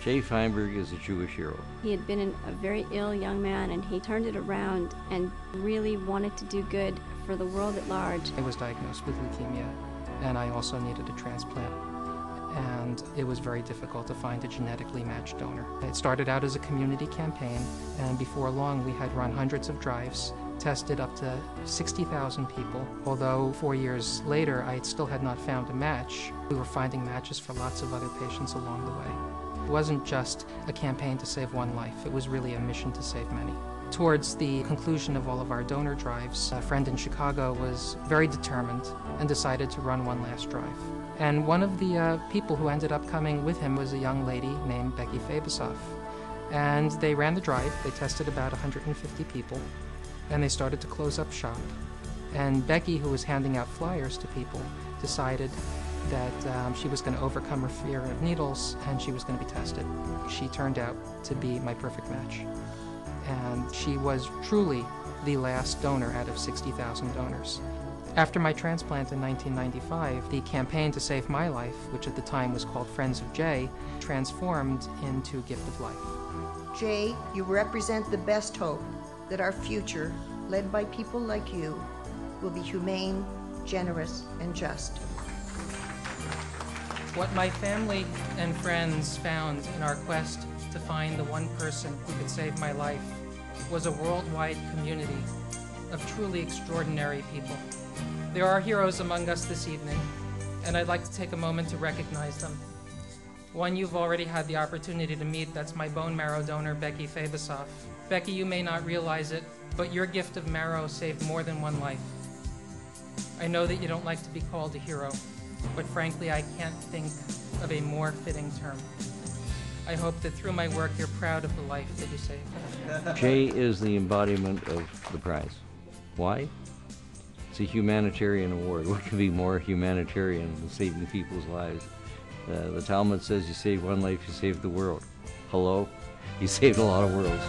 Jay Feinberg is a Jewish hero. He had been a very ill young man, and he turned it around and really wanted to do good for the world at large. I was diagnosed with leukemia, and I also needed a transplant. And it was very difficult to find a genetically matched donor. It started out as a community campaign, and before long we had run hundreds of drives, tested up to 60,000 people. Although 4 years later I still had not found a match, we were finding matches for lots of other patients along the way. It wasn't just a campaign to save one life, it was really a mission to save many. Towards the conclusion of all of our donor drives, a friend in Chicago was very determined and decided to run one last drive. And one of the people who ended up coming with him was a young lady named Becky Fabisoff. And they ran the drive, they tested about 150 people, and they started to close up shop. And Becky, who was handing out flyers to people, decided that she was going to overcome her fear of needles and she was going to be tested. She turned out to be my perfect match. And she was truly the last donor out of 60,000 donors. After my transplant in 1995, the campaign to save my life, which at the time was called Friends of Jay, transformed into Gift of Life. Jay, you represent the best hope that our future, led by people like you, will be humane, generous, and just. What my family and friends found in our quest to find the one person who could save my life was a worldwide community of truly extraordinary people. There are heroes among us this evening, and I'd like to take a moment to recognize them. One you've already had the opportunity to meet, that's my bone marrow donor, Becky Fabisoff. Becky, you may not realize it, but your gift of marrow saved more than one life. I know that you don't like to be called a hero, but frankly, I can't think of a more fitting term. I hope that through my work, you're proud of the life that you saved. Jay is the embodiment of the prize. Why? It's a humanitarian award. What could be more humanitarian than saving people's lives? The Talmud says you save one life, you save the world. Hello? You saved a lot of worlds.